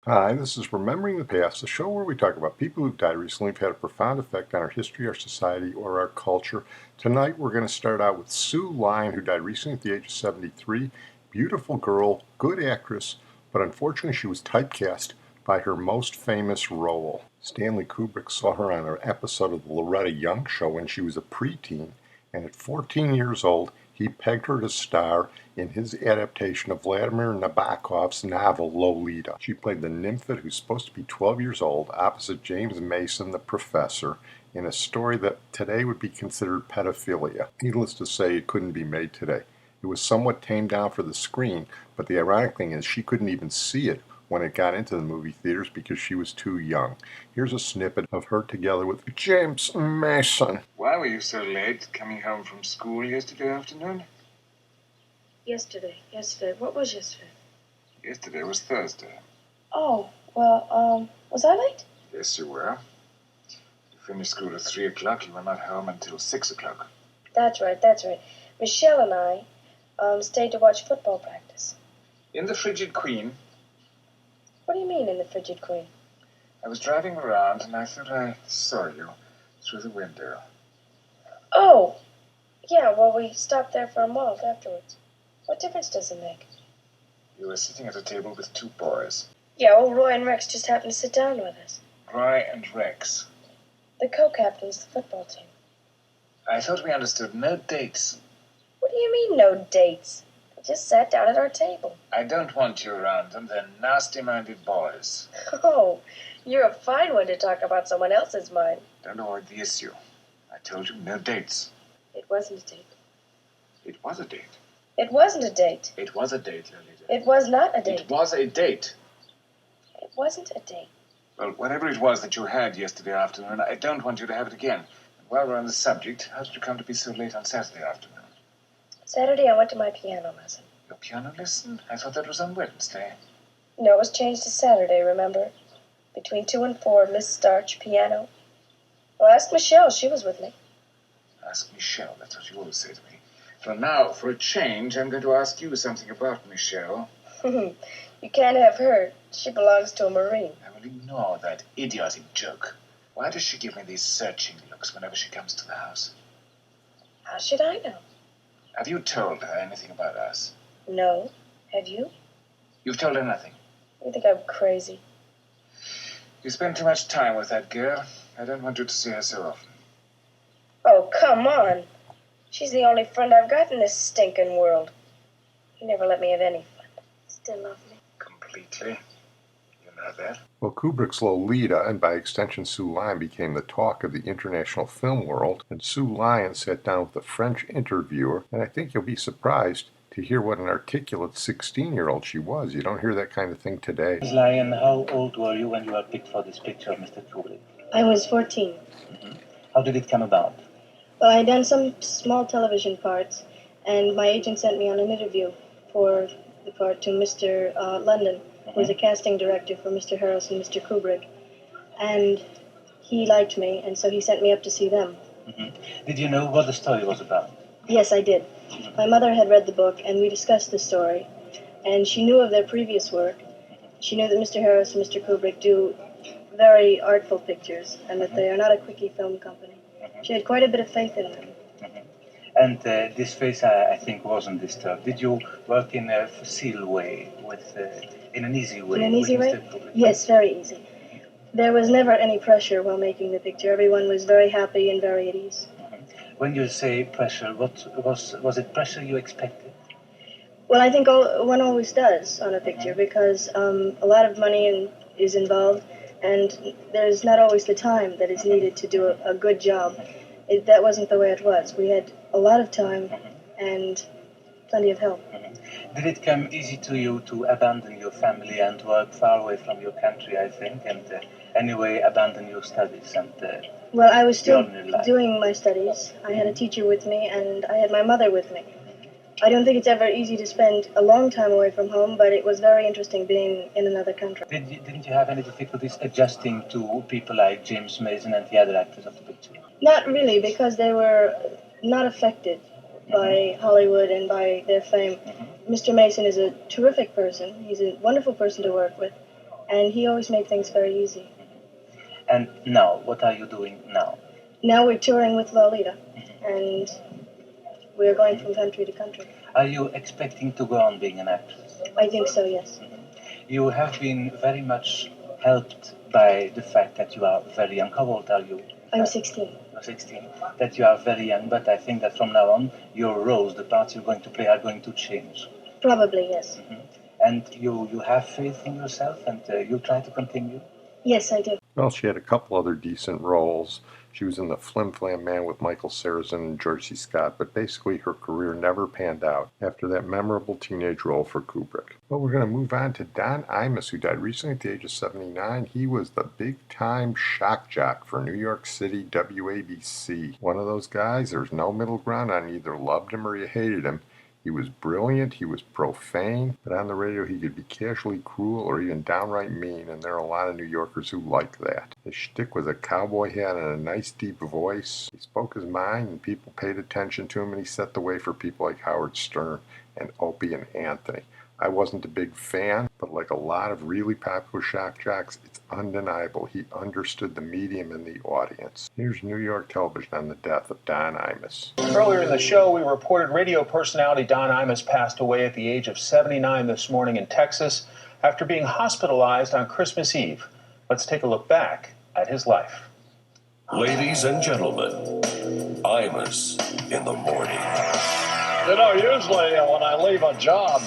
Hi, this is Remembering the Past, a show where we talk about people who've died recently, who've had a profound effect on our history, our society, or our culture. Tonight, we're going to start out with Sue Lyon, who died recently at the age of 73. Beautiful girl, good actress, but unfortunately, she was typecast by her most famous role. Stanley Kubrick saw her on an episode of the Loretta Young Show when she was a preteen, and at 14 years old, he pegged her to star in his adaptation of Vladimir Nabokov's novel Lolita. She played the Nymphet, who's supposed to be 12 years old, opposite James Mason, the professor, in a story that today would be considered pedophilia. Needless to say, it couldn't be made today. It was somewhat tamed down for the screen, but the ironic thing is she couldn't even see it when it got into the movie theaters because she was too young. Here's a snippet of her together with James Mason. Why were you so late coming home from school yesterday afternoon? Yesterday. What was yesterday? Yesterday was Thursday. Oh, well, was I late? Yes, you were. You finished school at 3 o'clock. You were not home until 6 o'clock. That's right. Michelle and I stayed to watch football practice. In the Frigid Queen. What do you mean, in the Frigid Queen? I was driving around and I thought I saw you through the window. Oh, yeah, well, we stopped there for a malt afterwards. What difference does it make? You were sitting at a table with two boys. Yeah, old Roy and Rex just happened to sit down with us. Roy and Rex. The co-captains of the football team. I thought we understood no dates. What do you mean, no dates? They just sat down at our table. I don't want you around them. They're nasty-minded boys. Oh, you're a fine one to talk about someone else's mind. Don't avoid the issue. I told you no dates. It wasn't a date. It was a date. It wasn't a date. It was a date, Lolita. It was not a date. It was a date. It wasn't a date. Well, whatever it was that you had yesterday afternoon, I don't want you to have it again. And while we're on the subject, how did you come to be so late on Saturday afternoon? Saturday, I went to my piano lesson. Your piano lesson? I thought that was on Wednesday. No, it was changed to Saturday, remember? Between 2 and 4, Miss Starch, piano. Well, ask Michelle. She was with me. Ask Michelle. That's what you always say to me. So now, for a change, I'm going to ask you something about Michelle. You can't have her. She belongs to a Marine. I will ignore that idiotic joke. Why does she give me these searching looks whenever she comes to the house? How should I know? Have you told her anything about us? No. Have you? You've told her nothing. You think I'm crazy? You spend too much time with that girl. I don't want you to see her so often. Oh, come on. She's the only friend I've got in this stinking world. You never let me have any fun. Still love me. Completely. You know that. Well, Kubrick's Lolita, and by extension Sue Lyon, became the talk of the international film world, and Sue Lyon sat down with a French interviewer, and I think you'll be surprised to hear what an articulate 16-year-old she was. You don't hear that kind of thing today. Ms. Lyon, how old were you when you were picked for this picture of Mr. Kubrick? I was 14. How did it come about? Well, I had done some small television parts, and my agent sent me on an interview for the part to Mr. London, who was a casting director for Mr. Harris and Mr. Kubrick. And he liked me, and so he sent me up to see them. Did you know what the story was about? Yes, I did. My mother had read the book, and we discussed the story. And she knew of their previous work. She knew that Mr. Harris and Mr. Kubrick do very artful pictures, and that they are not a quickie film company. She had quite a bit of faith in them. And this face, I think, wasn't disturbed. Did you work in a facile way, in an easy way? In an easy way? Mr. Kubrick? Yes, very easy. There was never any pressure while making the picture. Everyone was very happy and very at ease. When you say pressure, what was it pressure you expected? Well, I think one always does on a picture because a lot of money is involved, and there's not always the time that is needed to do a good job. That wasn't the way it was. We had a lot of time and plenty of help. Did it come easy to you to abandon your family and work far away from your country, I think, and anyway abandon your studies and Well, I was still ordinary life? doing my studies. I had a teacher with me, and I had my mother with me. I don't think it's ever easy to spend a long time away from home, but it was very interesting being in another country. Didn't you have any difficulties adjusting to people like James Mason and the other actors of the picture? Not really, because they were not affected by Hollywood and by their fame. Mr. Mason is a terrific person. He's a wonderful person to work with. and he always made things very easy. And now, what are you doing now? Now we're touring with Lolita, and we're going from country to country. Are you expecting to go on being an actress? I think so, yes. You have been very much helped by the fact that you are very young. How old are you? I'm 16. You're 16. That you are very young, but I think that from now on, your roles, the parts you're going to play, are going to change. Probably, yes. And you have faith in yourself, and you try to continue? Yes, I do. Well, she had a couple other decent roles. She was in The Flim Flam Man with Michael Sarrazin and George C. Scott, but basically her career never panned out after that memorable teenage role for Kubrick. But we're going to move on to Don Imus, who died recently at the age of 79. He was the big-time shock jock for New York City WABC. One of those guys, there's no middle ground on either loved him or you hated him. He was brilliant, he was profane, but on the radio he could be casually cruel or even downright mean, and there are a lot of New Yorkers who like that. His shtick was a cowboy hat and a nice deep voice. He spoke his mind and people paid attention to him, and he set the way for people like Howard Stern and Opie and Anthony. I wasn't a big fan, but like a lot of really popular shock jocks, it's undeniable he understood the medium and the audience. Here's New York television on the death of Don Imus. Earlier in the show, we reported radio personality Don Imus passed away at the age of 79 this morning in Texas after being hospitalized on Christmas Eve. Let's take a look back at his life. Ladies and gentlemen, Imus in the morning. You know, usually when I leave a job,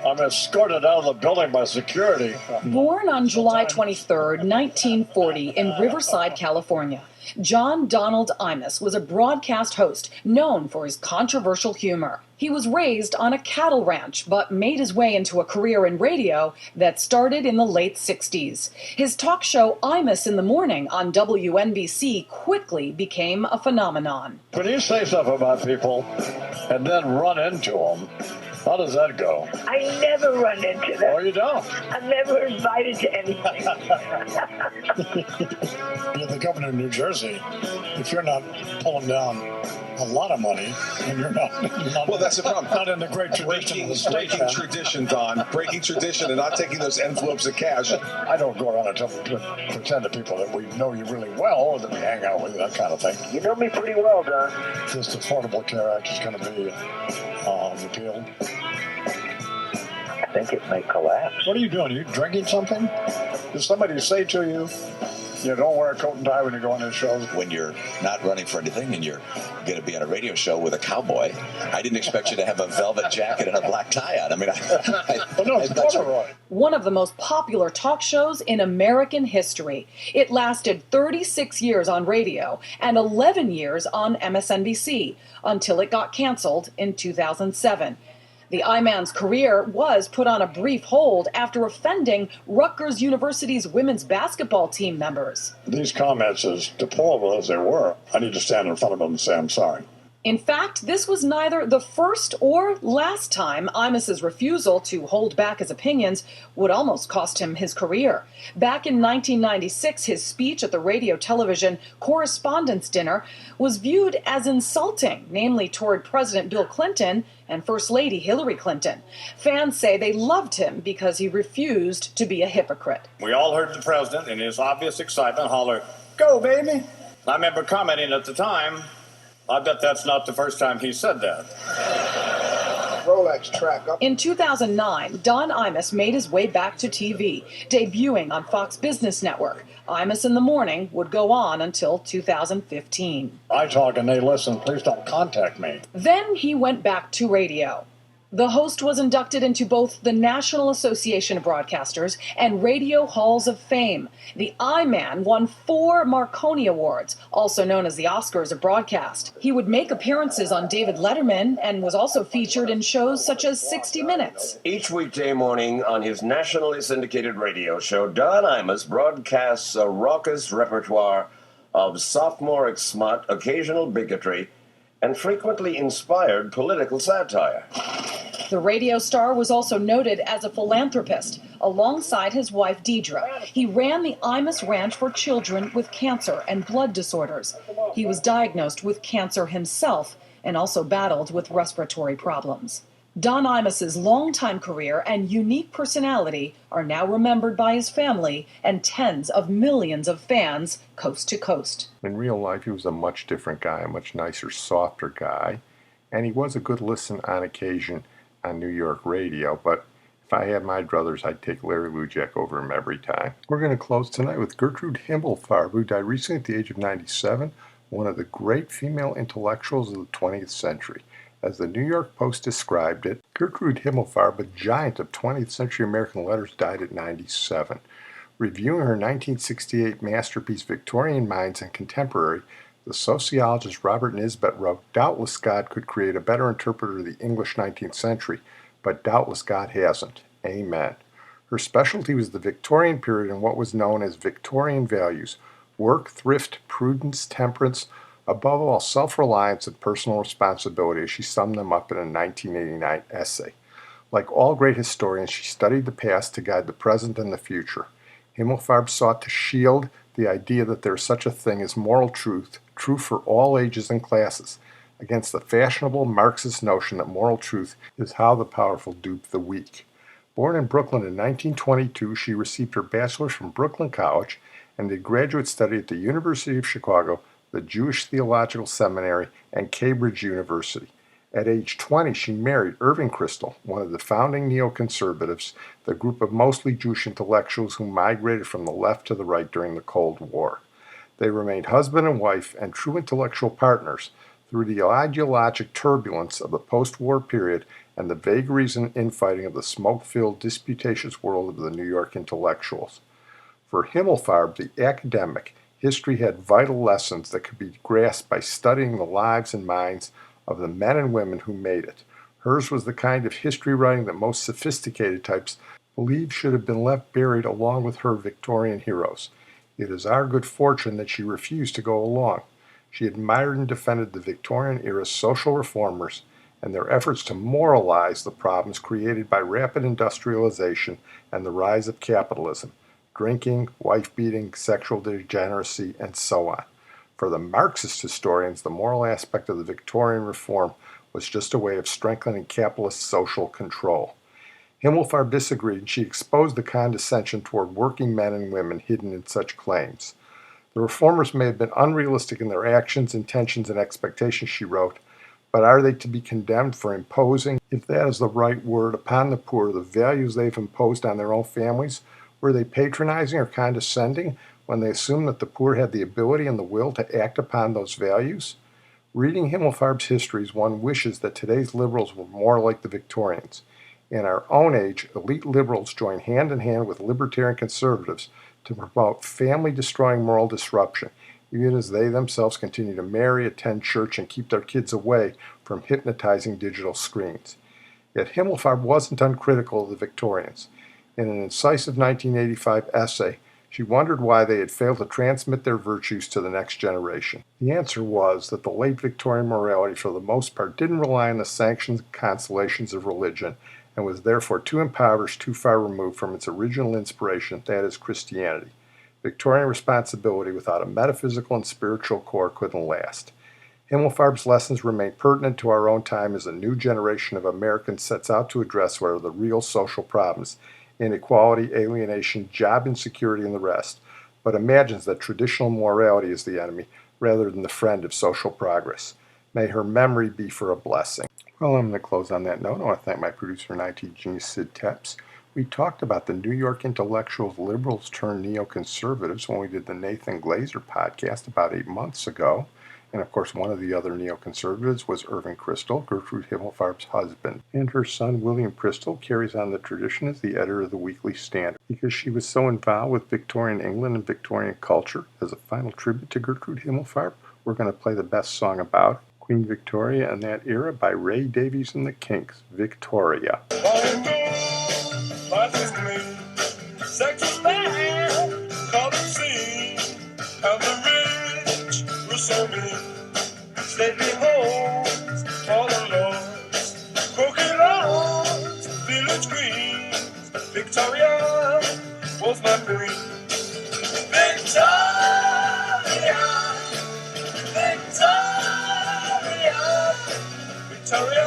I'm escorted out of the building by security. Born on July 23, 1940, in Riverside, California, John Donald Imus was a broadcast host known for his controversial humor. He was raised on a cattle ranch, but made his way into a career in radio that started in the late 60s. His talk show, Imus in the Morning, on WNBC quickly became a phenomenon. When you say stuff about people and then run into them, how does that go? I never run into them. Oh, you don't? I'm never invited to anything. You're the governor of New Jersey. If you're not pulling down a lot of money, then you're not well, that's the problem. Not in the great tradition of the state. Breaking tradition, Don. Breaking tradition and not taking those envelopes of cash. I don't go around and pretend to people that we know you really well or that we hang out with you, that kind of thing. You know me pretty well, Don. This Affordable Care Act is going to be repealed. I think it may collapse. What are you doing? Are you drinking something? Did somebody say to you, you don't wear a coat and tie when you go on these shows? When you're not running for anything and you're going to be on a radio show with a cowboy, I didn't expect you to have a velvet jacket and a black tie on. I mean, One of the most popular talk shows in American history. It lasted 36 years on radio and 11 years on MSNBC until it got canceled in 2007. The I-Man's career was put on a brief hold after offending Rutgers University's women's basketball team members. These comments, as deplorable as they were, I need to stand in front of them and say I'm sorry. In fact, this was neither the first or last time Imus's refusal to hold back his opinions would almost cost him his career. Back in 1996, his speech at the Radio-Television Correspondents' Dinner was viewed as insulting, namely toward President Bill Clinton and First Lady Hillary Clinton. Fans say they loved him because he refused to be a hypocrite. We all heard the president, in his obvious excitement, holler, "Go, baby!" I remember commenting at the time, I bet that's not the first time he said that. Rolex track up. In 2009, Don Imus made his way back to TV, debuting on Fox Business Network. Imus in the Morning would go on until 2015. I talk and they listen. Please don't contact me. Then he went back to radio. The host was inducted into both the National Association of Broadcasters and Radio Halls of Fame. The I-Man won 4 Marconi Awards, also known as the Oscars of broadcast. He would make appearances on David Letterman and was also featured in shows such as 60 Minutes. Each weekday morning on his nationally syndicated radio show, Don Imus broadcasts a raucous repertoire of sophomoric smut, occasional bigotry, and frequently inspired political satire. The radio star was also noted as a philanthropist. Alongside his wife, Deidre, he ran the Imus Ranch for children with cancer and blood disorders. He was diagnosed with cancer himself and also battled with respiratory problems. Don Imus's longtime career and unique personality are now remembered by his family and tens of millions of fans coast to coast. In real life, he was a much different guy, a much nicer, softer guy, and he was a good listen on occasion on New York radio, but if I had my druthers, I'd take Larry Lujak over him every time. We're going to close tonight with Gertrude Himmelfarb, who died recently at the age of 97, one of the great female intellectuals of the 20th century. As the New York Post described it, Gertrude Himmelfarb, a giant of 20th century American letters, died at 97. Reviewing her 1968 masterpiece Victorian Minds and Contemporary, the sociologist Robert Nisbet wrote, "Doubtless God could create a better interpreter of the English 19th century, but doubtless God hasn't. Amen." Her specialty was the Victorian period and what was known as Victorian values: work, thrift, prudence, temperance, above all, self-reliance and personal responsibility, as she summed them up in a 1989 essay. Like all great historians, she studied the past to guide the present and the future. Himmelfarb sought to shield the idea that there is such a thing as moral truth, true for all ages and classes, against the fashionable Marxist notion that moral truth is how the powerful dupe the weak. Born in Brooklyn in 1922, she received her bachelor's from Brooklyn College and did graduate study at the University of Chicago, the Jewish Theological Seminary, and Cambridge University. At age 20, she married Irving Kristol, one of the founding neoconservatives, the group of mostly Jewish intellectuals who migrated from the left to the right during the Cold War. They remained husband and wife and true intellectual partners through the ideologic turbulence of the post-war period and the vagaries and infighting of the smoke-filled, disputatious world of the New York intellectuals. For Himmelfarb, the academic, history had vital lessons that could be grasped by studying the lives and minds of the men and women who made it. Hers was the kind of history writing that most sophisticated types believe should have been left buried along with her Victorian heroes. It is our good fortune that she refused to go along. She admired and defended the Victorian-era social reformers and their efforts to moralize the problems created by rapid industrialization and the rise of capitalism: drinking, wife-beating, sexual degeneracy, and so on. For the Marxist historians, the moral aspect of the Victorian reform was just a way of strengthening capitalist social control. Himmelfarb disagreed, and she exposed the condescension toward working men and women hidden in such claims. The reformers may have been unrealistic in their actions, intentions, and expectations, she wrote, but are they to be condemned for imposing, if that is the right word, upon the poor the values they've imposed on their own families? Were they patronizing or condescending when they assumed that the poor had the ability and the will to act upon those values? Reading Himmelfarb's histories, one wishes that today's liberals were more like the Victorians. In our own age, elite liberals join hand in hand with libertarian conservatives to promote family-destroying moral disruption, even as they themselves continue to marry, attend church, and keep their kids away from hypnotizing digital screens. Yet Himmelfarb wasn't uncritical of the Victorians. In an incisive 1985 essay, she wondered why they had failed to transmit their virtues to the next generation. The answer was that the late Victorian morality, for the most part, didn't rely on the sanctions and consolations of religion, and was therefore too impoverished, too far removed from its original inspiration, that is, Christianity. Victorian responsibility without a metaphysical and spiritual core couldn't last. Himmelfarb's lessons remain pertinent to our own time as a new generation of Americans sets out to address what are the real social problems: inequality, alienation, job insecurity, and the rest, but imagines that traditional morality is the enemy rather than the friend of social progress. May her memory be for a blessing. Well, I'm going to close on that note. I want to thank my producer and IT genius, Sid Tepps. We talked about the New York intellectuals, liberals turned neoconservatives when we did the Nathan Glazer podcast about 8 months ago. And of course, one of the other neoconservatives was Irving Kristol, Gertrude Himmelfarb's husband. And her son, William Kristol, carries on the tradition as the editor of the Weekly Standard. Because she was so involved with Victorian England and Victorian culture, as a final tribute to Gertrude Himmelfarb, we're going to play the best song about Queen Victoria and that era by Ray Davies and the Kinks, Victoria. Stately homes for the lords, crooked lawns, village queens. Victoria was my queen. Victoria, Victoria, Victoria.